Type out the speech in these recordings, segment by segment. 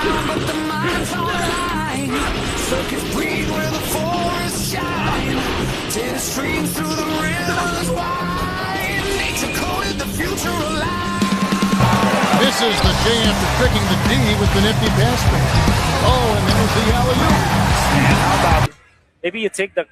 ground, but the minds align. Circuits breathe where the forests shine. Till it streams through the rivers wide. Nature coded the future alive. Misses the J after tricking the D with the nifty pass. Oh, and there's the alley-oop. How about maybe you take the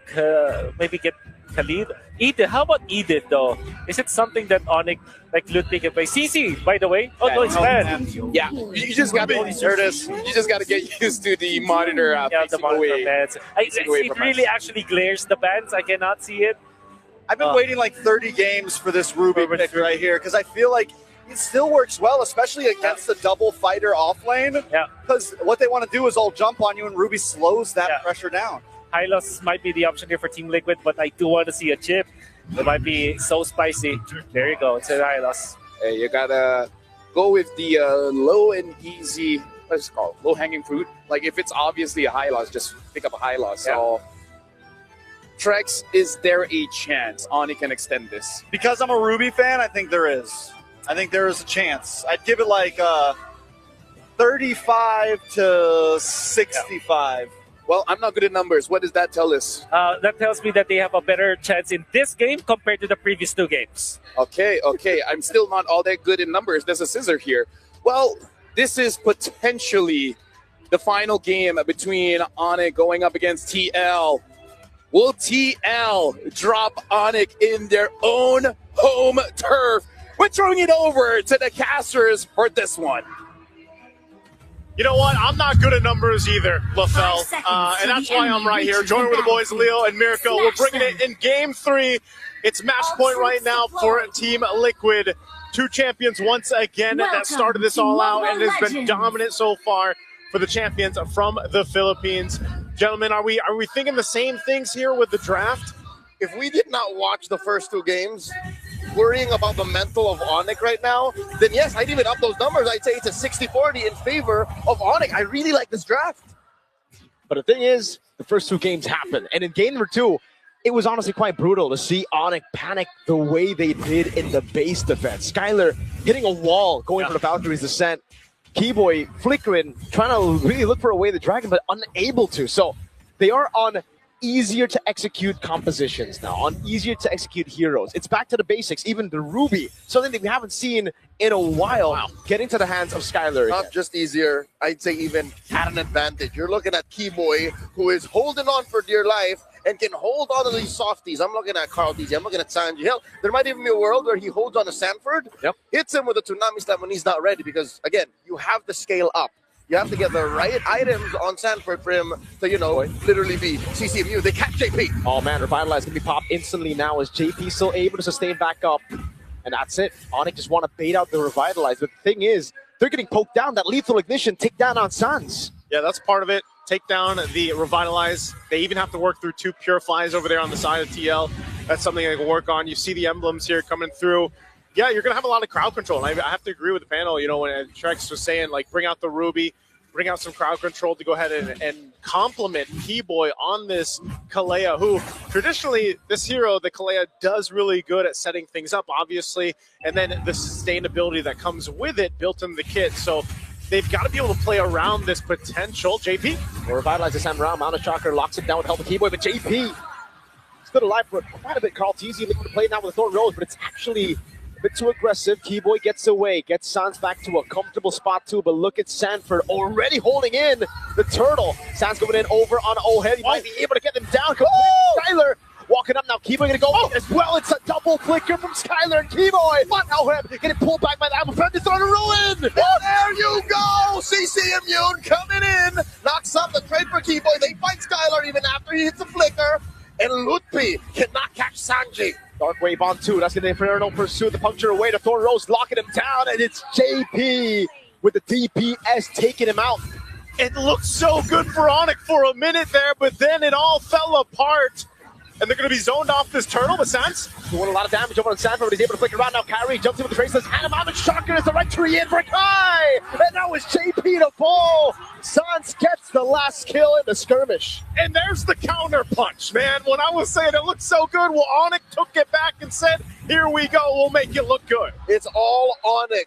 maybe get Khalid? Edith, how about Edith though? Is it something that Onic like Ludwig can play? CC, by the way. Oh no, it's bad. Yeah, you just got to You just got to get used to the monitor. The monitor bands. It really actually glares the bands. I cannot see it. I've been waiting like 30 games for this Ruby pick right here because I feel like it still works well, especially against the double fighter off lane. Yeah. Because what they want to do is all jump on you, and Ruby slows that pressure down. Hylos might be the option here for Team Liquid, but I do want to see a chip. It might be so spicy. There you go. It's a Hylos. Hey, you gotta go with the low and easy. What's it called? Low hanging fruit. Like if it's obviously a Hylos, just pick up a Hylos. Yeah. So Trex, is there a chance Onic can extend this? Because I'm a Ruby fan, I think there is. I think there is a chance. I'd give it like 35 to 65. Well, I'm not good at numbers. What does that tell us? That tells me that they have a better chance in this game compared to the previous 2 games. Okay. I'm still not all that good in numbers. There's a scissor here. Well, this is potentially the final game between Onic going up against TL. Will TL drop Onic in their own home turf? We're throwing it over to the casters for this one. You know what? I'm not good at numbers either, LaFell. And that's why I'm right here, joining with the boys, Leo and Mirko. We're bringing it in Game 3. It's match point right now for Team Liquid. 2 champions once again that started this all out and has been dominant so far for the champions from the Philippines. Gentlemen, are we thinking the same things here with the draft? If we did not watch the first 2 games, worrying about the mental of Onic right now, then yes, I'd even up those numbers. I'd say it's a 60-40 in favor of Onic. I really like this draft. But the thing is, the first 2 games happened. And in game number 2, it was honestly quite brutal to see Onic panic the way they did in the base defense. Skylar hitting a wall, going for the Valkyrie's descent. Keyboy flickering, trying to really look for a way to Dragon, but unable to. So they are on easier to execute compositions now, on easier to execute heroes. It's back to the basics, even the Ruby, something that we haven't seen in a while, getting to the hands of Skylar. Not just easier, I'd say even at an advantage. You're looking at Keyboy, who is holding on for dear life and can hold on to these softies. I'm looking at Carl DZ, I'm looking at Sanji. Hell, there might even be a world where he holds on to Sanford, hits him with a Tsunami Slam when he's not ready, because, again, you have to scale up. You have to get the right items on Sanford for him to, literally be CCMU. They catch JP. Oh, man, Revitalize can be popped instantly now as JP still able to sustain back up. And that's it. Onic just want to bait out the Revitalize. But the thing is, they're getting poked down. That lethal ignition, take down on Sans. Yeah, that's part of it. Take down the Revitalize. They even have to work through 2 Purifies over there on the side of TL. That's something they can work on. You see the emblems here coming through. Yeah, you're going to have a lot of crowd control. And I have to agree with the panel, when Trex was saying, like, bring out the Ruby, bring out some crowd control to go ahead and complement Keyboy on this Kalea, who traditionally, this hero, the Kalea, does really good at setting things up, obviously, and then the sustainability that comes with it built in the kit. So they've got to be able to play around this potential. JP? Will Revitalize this time around. Mount of Shocker locks it down with help of Keyboy, but JP stood alive for quite a bit. Carl Teasy looking to play now with a Thorn Rose, but it's actually a bit too aggressive. Keyboy gets away, gets Sans back to a comfortable spot too, but look at Sanford already holding in the turtle. Sans going in over on O-Head. He might be able to get them down. Skylar walking up now. Keyboy going to go as well. It's a double flicker from Skylar and Keyboy. But O-Head getting pulled back by the Apple Friend to throw to ruin. Oh, there you go. CC Immune coming in. Knocks up the trade for Keyboy. They fight Skylar even after he hits the flicker. And Lutpi cannot catch Sanji. Dark Wave on 2. That's going to Inferno pursue the puncture away to Thorn Rose, locking him down, and it's JP with the DPS taking him out. It looked so good for Onic for a minute there, but then it all fell apart. And they're going to be zoned off this turtle, but Sans doing a lot of damage over on Sanford, but he's able to flick around now. Kyrie jumps in with the traceless. Hanamama Shocker is the right tree in for Kai! And now it's JP to fall. Sans gets the last kill in the skirmish. And there's the counter punch, man. When I was saying it looked so good, well, Onic took it back and said, here we go, we'll make it look good. It's all Onic.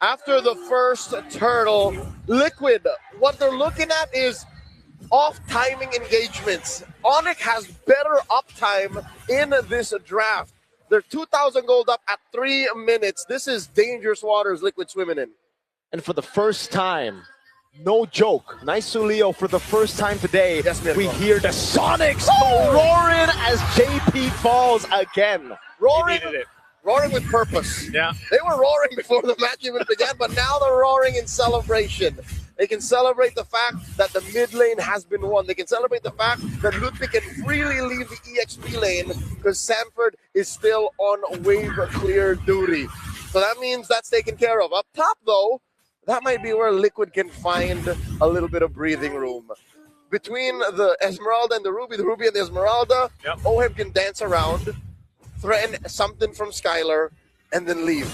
After the first turtle, Liquid, what they're looking at is off-timing engagements. Onic has better uptime in this draft. They're 2,000 gold up at 3 minutes. This is dangerous waters Liquid swimming in. And for the first time, no joke, nice Leo, for the first time today, Yes, we hear the Sonics roaring as JP falls again. Roaring, He needed it. roaring with purpose. Yeah. They were roaring before the match even began, but now they're roaring in celebration. They can celebrate the fact that the mid lane has been won. They can celebrate the fact that Ludwig can freely leave the EXP lane because Sanford is still on wave clear duty. So that means that's taken care of. Up top, though, that might be where Liquid can find a little bit of breathing room. Between the Esmeralda and the Ruby and the Esmeralda, Yep. Oheb can dance around, threaten something from Skylar, and then leave.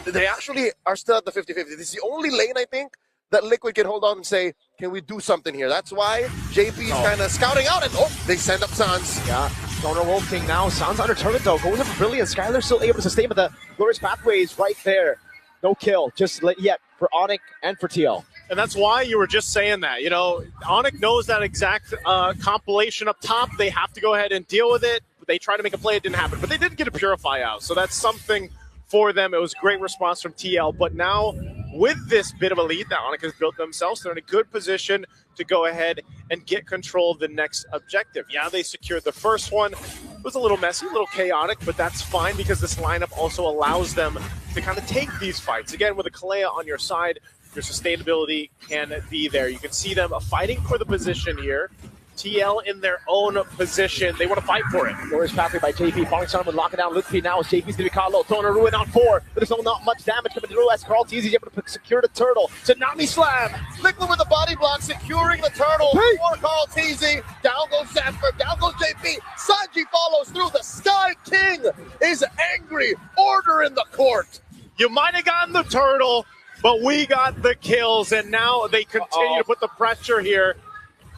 They actually are still at the 50-50. This is the only lane, I think, that Liquid can hold on and say, can we do something here? That's why JP is kind of scouting out, and they send up Sans. Yeah, Stoner Wolf King now. Sans under target though, goes up for Brilliant. Skylar still able to sustain, but the glorious pathway is right there. No kill, just yet for Onic and for TL. And that's why you were just saying that. You know, Onic knows that exact compilation up top. They have to go ahead and deal with it. They tried to make a play, it didn't happen. But they did get a Purify out, so that's something for them. It was a great response from TL. But now, with this bit of a lead that Onic has built themselves, they're in a good position to go ahead and get control of the next objective. Yeah, they secured the first one. It was a little messy, a little chaotic, but that's fine because this lineup also allows them to kind of take these fights. Again, with a Kalea on your side, your sustainability can be there. You can see them fighting for the position here. TL in their own position. They want to fight for it. Glorious pathway by JP. Falling Sun would lock it down. Lutfi now as JP's going to be caught low. Throwing a Ruin on 4, but there's not much damage coming through as Carl Teasy is able to secure the turtle. Tsunami Slam. Liquid with the body block, securing the turtle for Carl Teasy. Down goes Sanford, down goes JP. Sanji follows through. The Sky King is angry. Order in the court. You might have gotten the turtle, but we got the kills, and now they continue to put the pressure here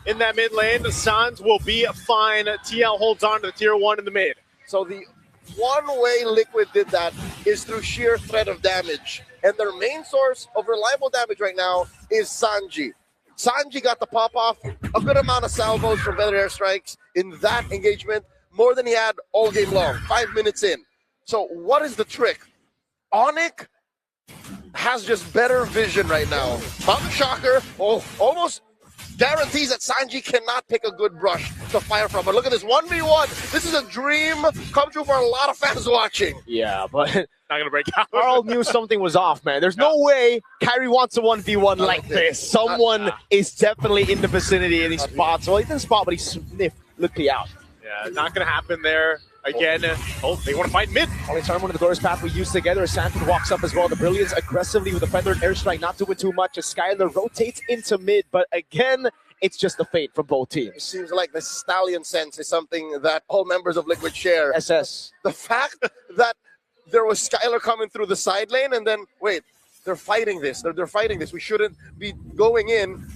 in that mid lane. The Suns will be fine. TL holds on to the tier 1 in the mid. So the one way Liquid did that is through sheer threat of damage. And their main source of reliable damage right now is Sanji. Sanji got the pop-off, a good amount of salvos from feather airstrikes in that engagement, more than he had all game long, 5 minutes in. So what is the trick? Onic has just better vision right now. Mountain Shocker, almost guarantees that Sanji cannot pick a good brush to fire from. But look at this 1v1. This is a dream come true for a lot of fans watching. Yeah, but Not going to break out. Carl knew something was off, man. There's no way Kyrie wants a 1v1 like this. Someone is definitely in the vicinity and he spots. Well, he didn't spot, but he sniffed Lutfi out. Yeah, not going to happen there. Again, they want to fight mid. Only time one of the glorious path we use together as Sanford walks up as well. The Brilliance aggressively with a feathered airstrike, not doing too much as Skylar rotates into mid. But again, it's just a fate from both It teams. seems like the stallion sense is something that all members of Liquid share. SS. The fact that there was Skylar coming through the side lane and then, wait, they're fighting this. They're fighting this. We shouldn't be going in.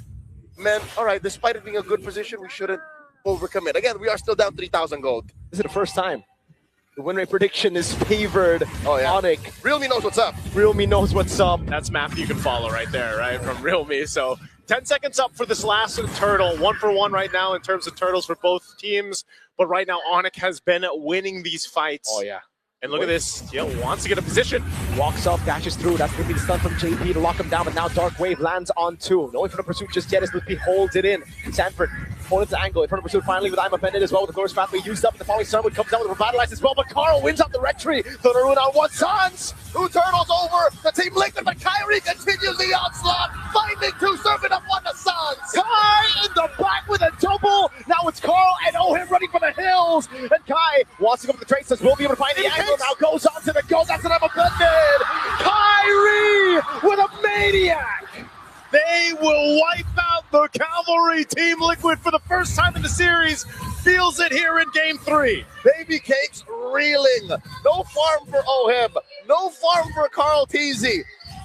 Man, all right, despite it being a good position, we shouldn't overcommit. Again, we are still down 3,000 gold. This is the first time the win rate prediction is favored. Onic. Realme knows what's up. Realme knows what's up. That's math you can follow right there, right, from Realme. So 10 seconds up for this last turtle. 1 for 1 right now in terms of turtles for both teams. But right now, Onic has been winning these fights. Oh, yeah. And look at this. Wants to get a position. Walks up, dashes through. That's going to be the stun from JP to lock him down. But now Dark Wave lands on 2. No infinite pursuit just yet as Lutfi holds it in. Sanford, opponent's angle. Infinite pursuit finally with I'm offended as well. With the glorious pathway used up. And the following Sunwood comes down with Revitalize as well. But Carl wins up the red tree. Thunder Ruin on 1. Suns. 2 turtles over the team Liquid, but Kyrie continues the onslaught. Finding 2, serving up 1 to Suns. Kai in the back with a double. Now it's Carl and him running for the hills. And Kai wants to go for the traces. Will be able to find the angle. Now goes on to the goal. That's an offended. Kyrie with a maniac. They will wipe out the Cavalry Team Liquid for the first time in the series. Feels it here in Game 3. Baby Cakes reeling. No farm for Oheb. No farm for Carl Teasy.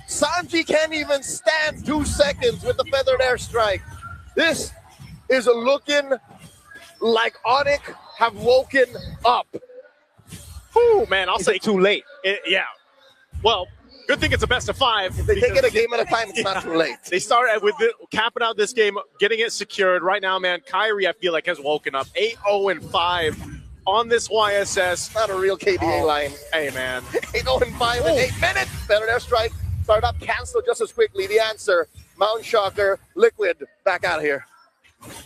Sanji can't even stand 2 seconds with the feathered airstrike. This is looking like Onic have woken up. Ooh, man, I'll Is say it too late? yeah. Well, Good thing it's a best of 5. If they take it a game at a time, it's not too late. They started with capping out this game, getting it secured. Right now, man, Kyrie, I feel like, has woken up. 8-0-5 on this YSS. Not a real KBA line. Hey, man. 8-0-5 in 8 minutes. Better airstrike. Start up, cancel just as quickly. The answer, Mount Shocker, Liquid, back out of here.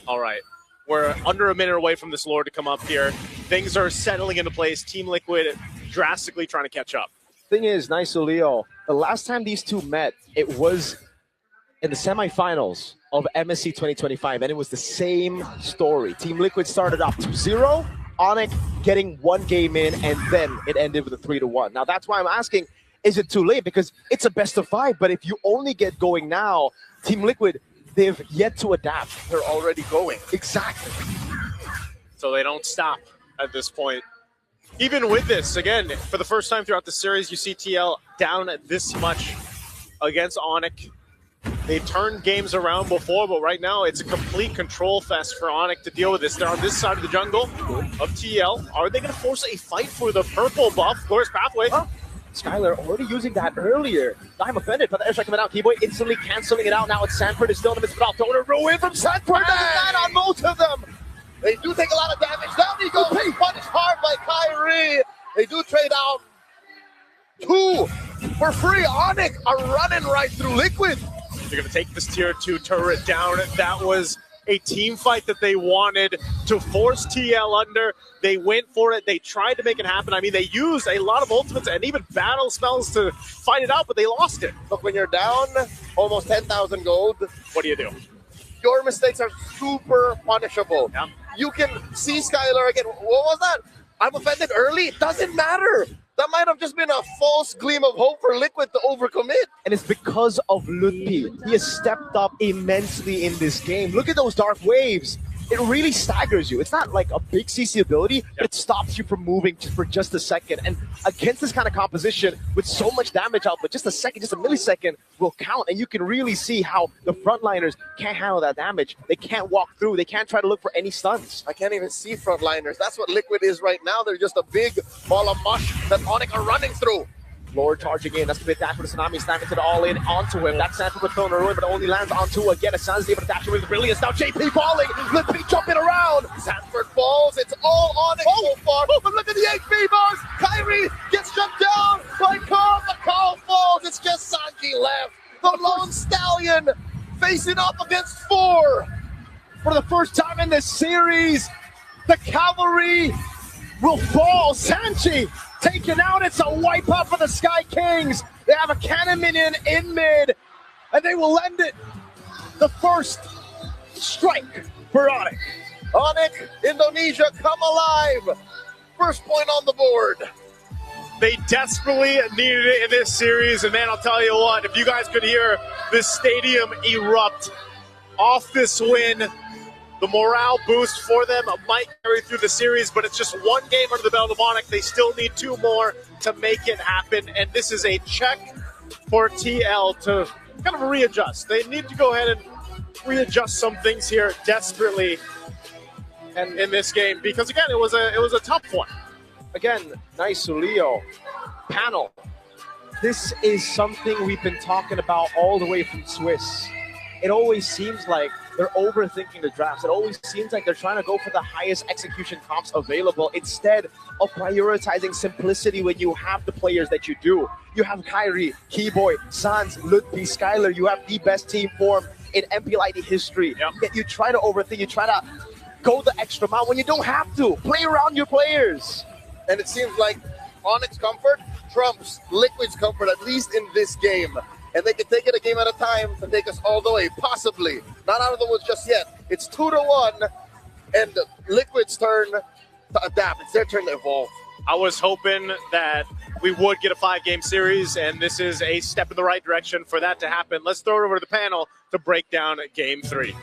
All right. We're under a minute away from this Lord to come up here. Things are settling into place. Team Liquid drastically trying to catch up. Thing is, Nice Leo, the last time these two met, it was in the semifinals of MSC 2025, and it was the same story. Team Liquid started off 2-0, Onic getting 1 game in, and then it ended with a 3-1. Now, that's why I'm asking, is it too late? Because it's a best of 5, but if you only get going now, Team Liquid, they've yet to adapt. They're already going. Exactly. So they don't stop at this point. Even with this, again, for the first time throughout the series, you see TL down this much against Onic. They turned games around before, but right now it's a complete control fest for Onic to deal with this. They're on this side of the jungle of TL. Are they going to force a fight for the purple buff? Of course, Pathway. Oh. Skylar already using that earlier. I'm offended, but the airstrike coming out. Keyboy instantly canceling it out. Now it's Sanford is still in the midst, but I'll throw a ruin from Sanford. That on most of them. They do take a lot of damage. Down he goes. Punished hard by Kyrie. They do trade out 2 for free. Onic are running right through Liquid. They're going to take this tier 2 turret down. That was a team fight that they wanted to force TL under. They went for it. They tried to make it happen. I mean, they used a lot of ultimates and even battle spells to fight it out, but they lost it. Look, when you're down almost 10,000 gold, what do you do? Your mistakes are super punishable. Yeah. You can see Skylar again. What was that? I'm offended early. It doesn't matter. That might have just been a false gleam of hope for Liquid to overcommit. And it's because of Lutpi. He has stepped up immensely in this game. Look at those dark waves. It really staggers you. It's not like a big CC ability, but it stops you from moving for just a second. And against this kind of composition, with so much damage output, just a second, just a millisecond will count. And you can really see how the frontliners can't handle that damage. They can't walk through. They can't try to look for any stuns. I can't even see frontliners. That's what Liquid is right now. They're just a big ball of mush that Onic are running through. Lord charging in. That's the big dash for the Tsunami. Snapping to the all-in onto him. That's Sanford with throwing a ruin, but only lands onto again. San's able to dash with brilliance. Now JP falling. Lutpi jumping around. Sanford falls. It's all Onic so far. But look at the HP bars. Kyrie gets shut down by Carl. The Carl falls. It's just Sanji left. The Lone Stallion facing up against 4. For the first time in this series, the Cavalry will fall. Sanji taken out. It's a wipeout for the Sky Kings. They have a cannon minion in mid, and they will end it. The first strike for Onic. Onic, Indonesia, come alive. First point on the board. They desperately needed it in this series, and man, I'll tell you what, if you guys could hear this stadium erupt off this win, the morale boost for them might carry through the series, but it's just 1 game under the belt of Onic. They still need 2 more to make it happen, and this is a check for TL to kind of readjust. They need to go ahead and readjust some things here desperately and in this game, because again, it was a tough one. Again, Nice Leo panel. This is something we've been talking about all the way from Swiss. It always seems like they're overthinking the drafts. It always seems like they're trying to go for the highest execution comps available instead of prioritizing simplicity when you have the players that you do. You have Kyrie, Keyboy, Sans, Lutpi, Skylar. You have the best team form in MPLID history. Yep. Yet you try to overthink. You try to go the extra mile when you don't have to. Play around your players. And it seems like Onic's comfort trumps Liquid's comfort, at least in this game. And they can take it a game at a time to take us all the way, possibly. Not out of the woods just yet. It's 2-1, and Liquid's turn to adapt. It's their turn to evolve. I was hoping that we would get a 5-game series, and this is a step in the right direction for that to happen. Let's throw it over to the panel to break down Game 3.